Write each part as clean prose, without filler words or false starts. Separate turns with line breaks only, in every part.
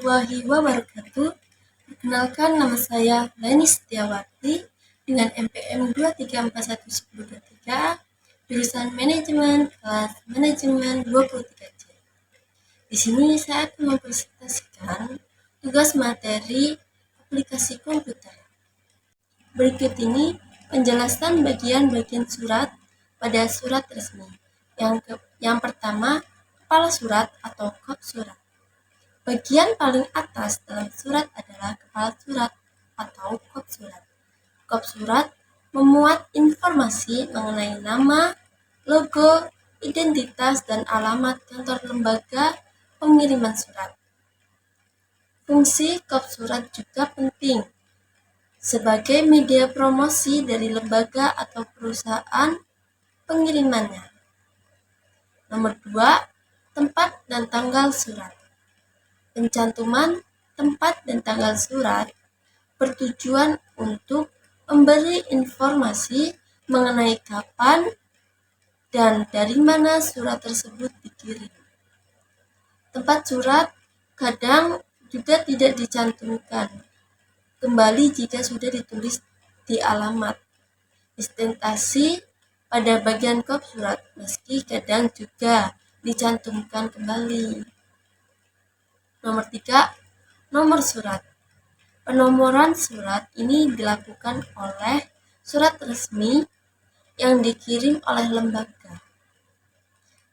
warahmatullahi wabarakatuh. Perkenalkan, nama saya Leni Setiawati dengan NPM 23411023, jurusan Manajemen, kelas Manajemen 23C. Di sini saya akan mempresentasikan tugas materi aplikasi komputer. Berikut ini penjelasan bagian-bagian surat pada surat resmi. Yang pertama, kepala surat atau kop surat. Bagian paling atas dalam surat adalah kepala surat atau kop surat. Kop surat memuat informasi mengenai nama, logo, identitas, dan alamat kantor lembaga pengiriman surat. Fungsi kop surat juga penting sebagai media promosi dari lembaga atau perusahaan pengirimannya. Nomor 2, tempat dan tanggal surat. Pencantuman tempat dan tanggal surat bertujuan untuk memberi informasi mengenai kapan dan dari mana surat tersebut dikirim. Tempat surat kadang juga tidak dicantumkan kembali jika sudah ditulis di alamat destinasi pada bagian kop surat, meski kadang juga dicantumkan kembali. Nomor 3, nomor surat. Penomoran surat ini dilakukan oleh surat resmi yang dikirim oleh lembaga,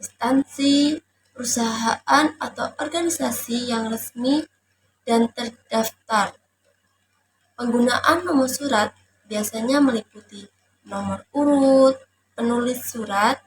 instansi, perusahaan, atau organisasi yang resmi dan terdaftar. Penggunaan nomor surat biasanya meliputi nomor urut, penulis surat,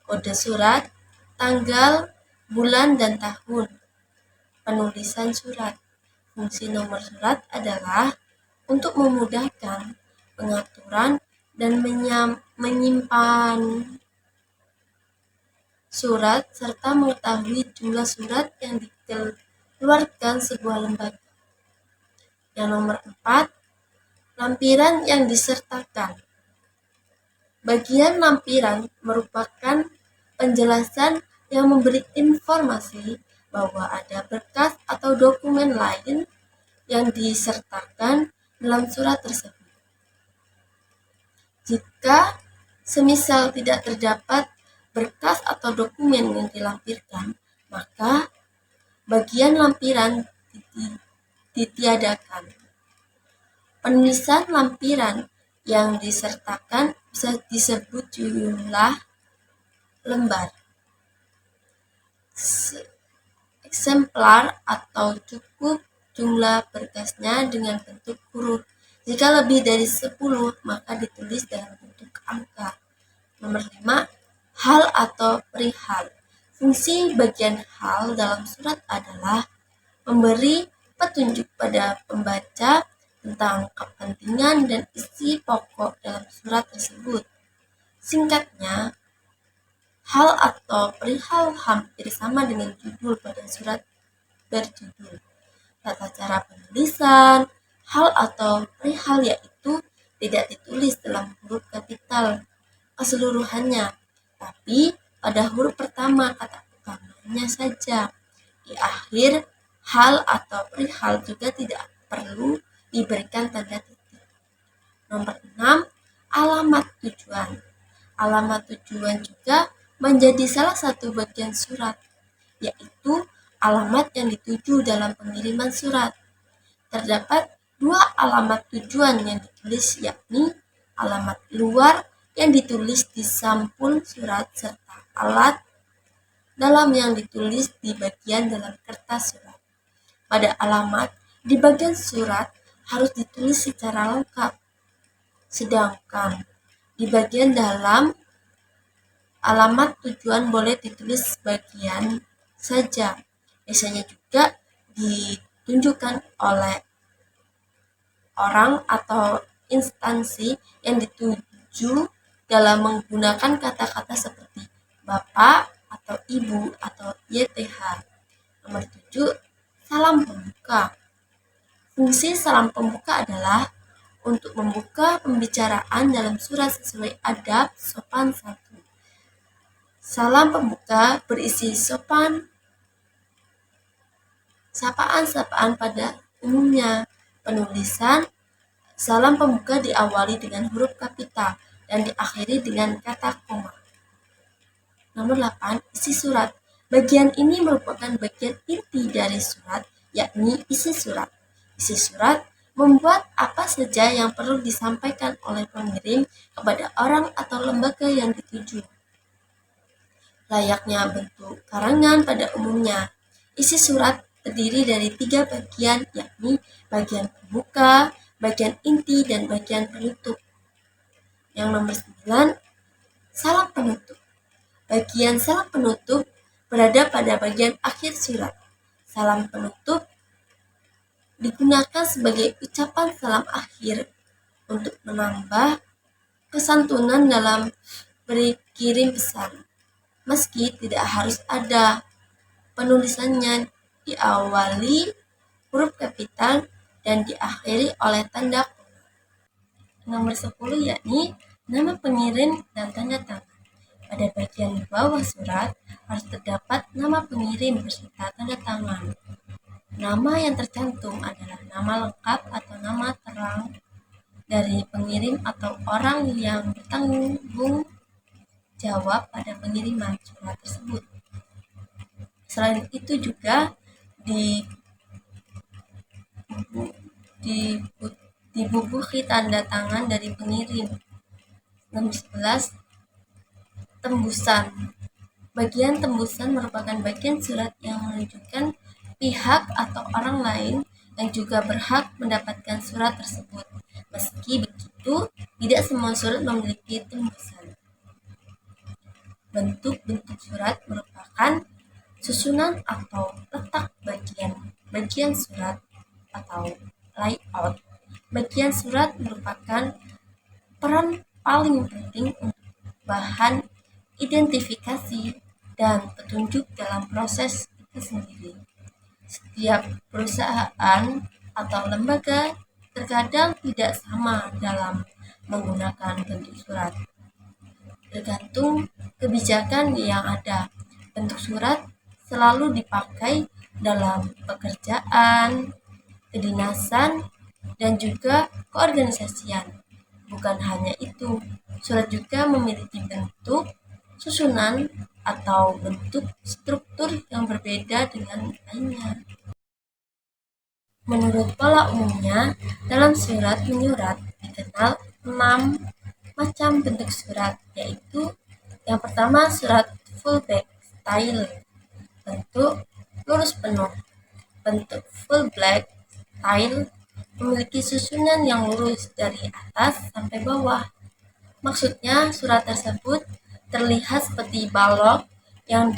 kode surat, tanggal, bulan, dan tahun penulisan surat. Fungsi nomor surat adalah untuk memudahkan pengaturan dan menyimpan surat serta mengetahui jumlah surat yang dikeluarkan sebuah lembaga. Yang nomor 4, lampiran yang disertakan. Bagian lampiran merupakan penjelasan yang memberi informasi bahwa ada berkas atau dokumen lain yang disertakan dalam surat tersebut. Jika semisal tidak terdapat berkas atau dokumen yang dilampirkan, maka bagian lampiran ditiadakan. Penulisan lampiran yang disertakan bisa disebut jumlah lembar, eksemplar, atau cukup jumlah berkasnya dengan bentuk huruf. Jika lebih dari 10, maka ditulis dalam bentuk angka. Nomor 5, hal atau perihal. Fungsi bagian hal dalam surat adalah memberi petunjuk pada pembaca tentang kepentingan dan isi pokok dalam surat tersebut. Singkatnya, hal atau perihal hampir sama dengan judul pada surat berjudul. Tata cara penulisan hal atau perihal yaitu tidak ditulis dalam huruf kapital keseluruhannya, tapi pada huruf pertama kata utamanya saja. Di akhir hal atau perihal juga tidak perlu diberikan tanda titik. Nomor 6, alamat tujuan. Alamat tujuan juga menjadi salah satu bagian surat, yaitu alamat yang dituju dalam pengiriman surat. Terdapat 2 alamat tujuan yang ditulis, yakni alamat luar yang ditulis di sampul surat serta alat dalam yang ditulis di bagian dalam kertas surat. Pada alamat di bagian surat harus ditulis secara lengkap, sedangkan di bagian dalam alamat tujuan boleh ditulis sebagian saja. Biasanya juga ditunjukkan oleh orang atau instansi yang dituju dalam menggunakan kata-kata seperti Bapak atau Ibu atau YTH. Nomor 7, salam pembuka. Fungsi salam pembuka adalah untuk membuka pembicaraan dalam surat sesuai adab sopan santun. Salam pembuka berisi sopan Sapaan-sapaan pada umumnya. Penulisan salam pembuka diawali dengan huruf kapital dan diakhiri dengan kata koma. Nomor 8. Isi surat. Bagian ini merupakan bagian inti dari surat, yakni isi surat. Isi surat membuat apa saja yang perlu disampaikan oleh pengirim kepada orang atau lembaga yang dituju. Layaknya bentuk karangan pada umumnya, isi surat terdiri dari 3 bagian, yakni bagian pembuka, bagian inti, dan bagian penutup. Yang nomor 9, salam penutup. Bagian salam penutup berada pada bagian akhir surat. Salam penutup digunakan sebagai ucapan salam akhir untuk menambah kesantunan dalam berkirim pesan. Meski tidak harus ada penulisannya diawali huruf kapital dan diakhiri oleh tanda koma. Nomor 10 yakni nama pengirim dan tanda tangan. Pada bagian bawah surat harus terdapat nama pengirim beserta tanda tangan. Nama yang tercantum adalah nama lengkap atau nama terang dari pengirim atau orang yang bertanggung jawab pada pengiriman surat tersebut. Selain itu juga dibubuhi tanda tangan dari pengirim. Nomor 11, tembusan. Bagian tembusan merupakan bagian surat yang menunjukkan pihak atau orang lain yang juga berhak mendapatkan surat tersebut. Meski begitu, tidak semua surat memiliki tembusan. Bentuk-bentuk surat merupakan susunan atau letak bagian surat atau layout. Bagian surat merupakan peran paling penting untuk bahan identifikasi dan petunjuk dalam proses itu sendiri. Setiap perusahaan atau lembaga terkadang tidak sama dalam menggunakan bentuk surat. Tergantung kebijakan yang ada, bentuk surat selalu dipakai dalam pekerjaan, kedinasan, dan juga keorganisasian. Bukan hanya itu, surat juga memiliki bentuk, susunan, atau bentuk struktur yang berbeda dengan lainnya. Menurut pola umumnya, dalam surat menyurat dikenal 6 macam bentuk surat, yaitu yang pertama surat full back style, bentuk lurus penuh. Bentuk full black style memiliki susunan yang lurus dari atas sampai bawah. Maksudnya surat tersebut terlihat seperti balok yang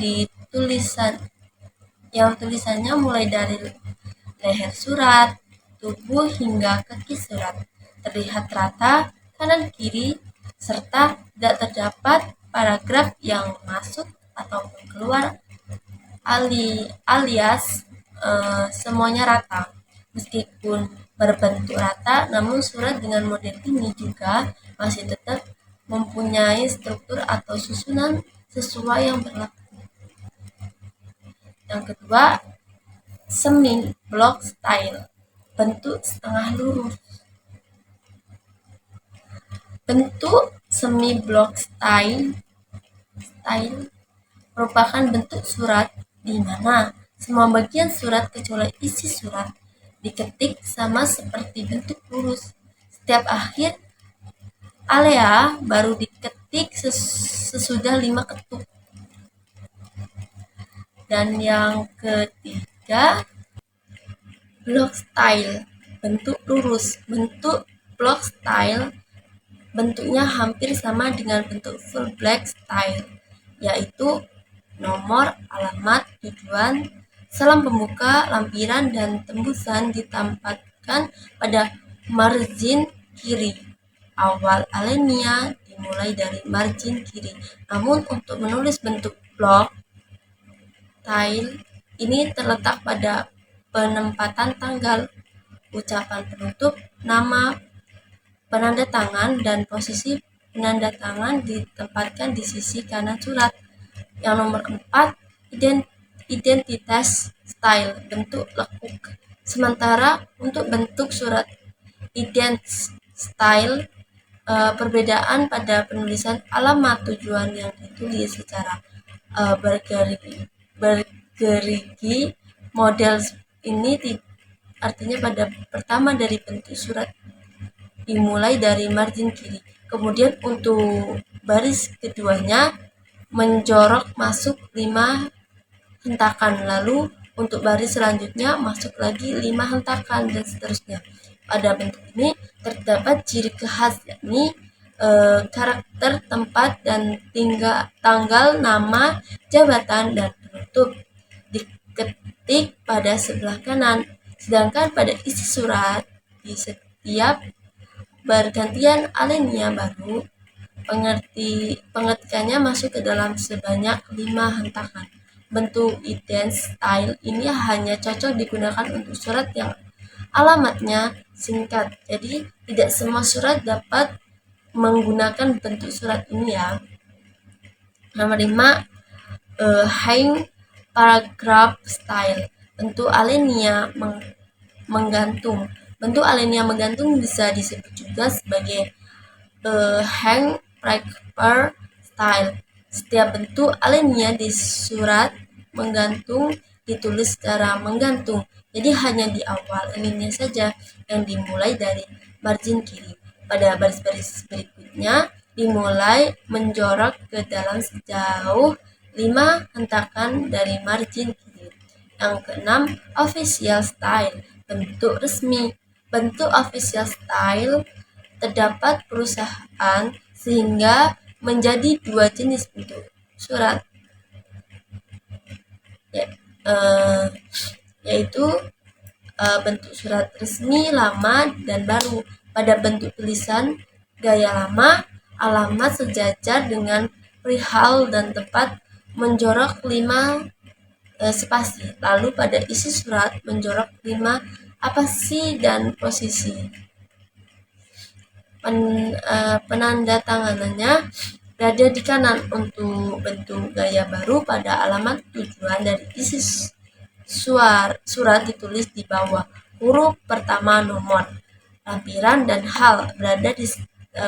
tulisannya mulai dari leher surat, tubuh hingga kaki surat terlihat rata kanan kiri serta tidak terdapat paragraf yang masuk ataupun keluar alias semuanya rata. Meskipun berbentuk rata, namun surat dengan model ini juga masih tetap mempunyai struktur atau susunan sesuai yang berlaku. Yang kedua, semi block style, bentuk setengah lurus. Bentuk semi block style merupakan bentuk surat di mana semua bagian surat kecuali isi surat diketik sama seperti bentuk lurus. Setiap akhir alea baru diketik sesudah 5 ketuk. Dan yang ketiga, block style, bentuk lurus. Bentuk block style bentuknya hampir sama dengan bentuk full black style, yaitu nomor, alamat, tujuan, salam pembuka, lampiran, dan tembusan ditempatkan pada margin kiri. Awal alinea dimulai dari margin kiri. Namun untuk menulis bentuk block style ini terletak pada penempatan tanggal, ucapan penutup, nama, penanda tangan, dan posisi penanda tangan ditempatkan di sisi kanan surat. Yang nomor 4, identitas style, bentuk lekuk. Sementara untuk bentuk surat identitas style, perbedaan pada penulisan alamat tujuan yang ditulis secara bergerigi model ini artinya pada pertama dari bentuk surat dimulai dari margin kiri. Kemudian untuk baris keduanya menjorok masuk 5 hentakan, lalu untuk baris selanjutnya masuk lagi 5 hentakan dan seterusnya. Pada bentuk ini terdapat ciri khas, yakni karakter tempat dan tanggal, nama, jabatan, dan penutup diketik pada sebelah kanan. Sedangkan pada isi surat di setiap bergantian alinea baru, pengetikannya masuk ke dalam sebanyak 5 hentakan. Bentuk identitas style ini hanya cocok digunakan untuk surat yang alamatnya singkat. Jadi tidak semua surat dapat menggunakan bentuk surat ini ya. Nomor 5, hang paragraph style. Bentuk alinea menggantung. Bentuk alinea menggantung bisa disebut juga sebagai hang paragraph style. Setiap bentuk alinea di surat menggantung ditulis secara menggantung. Jadi hanya di awal alinea saja yang dimulai dari margin kiri. Pada baris-baris berikutnya dimulai menjorok ke dalam sejauh 5 hentakan dari margin kiri. Yang keenam, official style, bentuk resmi. Bentuk official style terdapat perusahaan sehingga menjadi 2 jenis bentuk surat, yaitu bentuk surat resmi, lama, dan baru. Pada bentuk tulisan gaya lama, alamat sejajar dengan perihal dan tempat menjorok 5 spasi. Lalu pada isi surat menjorok 5 apasi dan posisi. Penanda tanganannya berada di kanan. Untuk bentuk gaya baru, pada alamat tujuan dari isi surat ditulis di bawah. Huruf pertama nomor, lampiran, dan hal berada di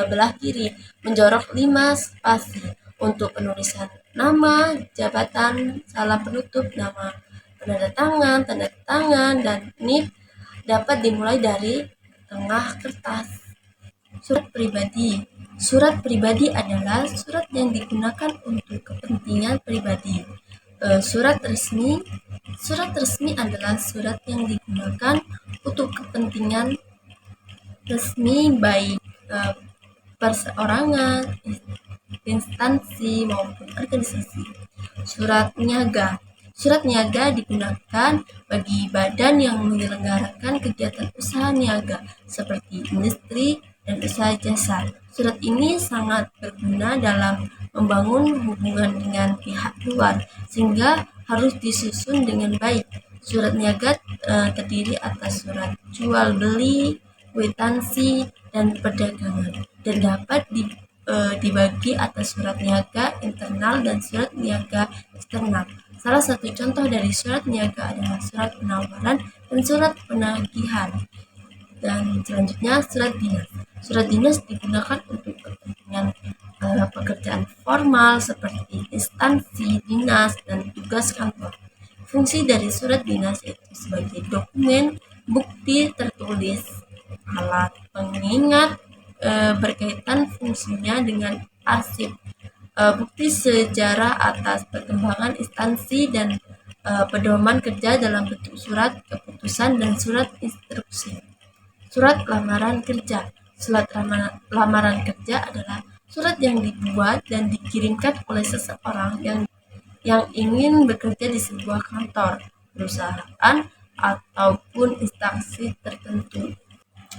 belah kiri, menjorok 5 spasi. Untuk penulisan nama, jabatan, salam penutup, nama penanda tangan, tanda tangan, dan NIP dapat dimulai dari tengah kertas. Surat pribadi. Surat pribadi adalah surat yang digunakan untuk kepentingan pribadi. Surat resmi. Surat resmi adalah surat yang digunakan untuk kepentingan resmi baik perseorangan, instansi, maupun organisasi. Surat niaga. Surat niaga digunakan bagi badan yang menyelenggarakan kegiatan usaha niaga seperti industri dan usaha jasa. Surat ini sangat berguna dalam membangun hubungan dengan pihak luar, sehingga harus disusun dengan baik. Surat niaga terdiri atas surat jual beli, kwitansi, dan perdagangan, dan dapat dibagi atas surat niaga internal dan surat niaga eksternal. Salah satu contoh dari surat niaga adalah surat penawaran dan surat penagihan. Dan selanjutnya surat dinas. Surat dinas digunakan untuk kepentingan pekerjaan formal seperti instansi dinas dan tugas kantor. Fungsi dari surat dinas yaitu sebagai dokumen bukti tertulis, alat pengingat berkaitan fungsinya dengan arsip, bukti sejarah atas perkembangan instansi, dan pedoman kerja dalam bentuk surat keputusan dan surat instruksi. Surat lamaran kerja. Surat lamaran kerja adalah surat yang dibuat dan dikirimkan oleh seseorang yang ingin bekerja di sebuah kantor, perusahaan, ataupun instansi tertentu.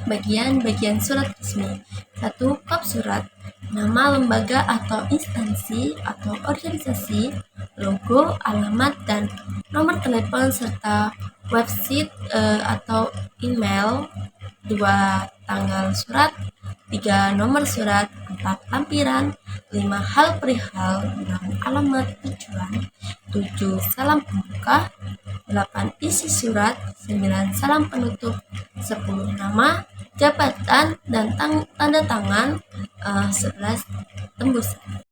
Bagian-bagian surat resmi. 1. Kop surat. Nama lembaga atau instansi atau organisasi, logo, alamat, dan nomor telepon, serta website atau email. 2. Tanggal surat. 3. Nomor surat. 4. Lampiran. 5. Hal perihal. 6. Alamat tujuan. 7 salam pembuka, 8 isi surat, 9 salam penutup, 10 nama, jabatan, dan tanda tangan, 11 tembusan.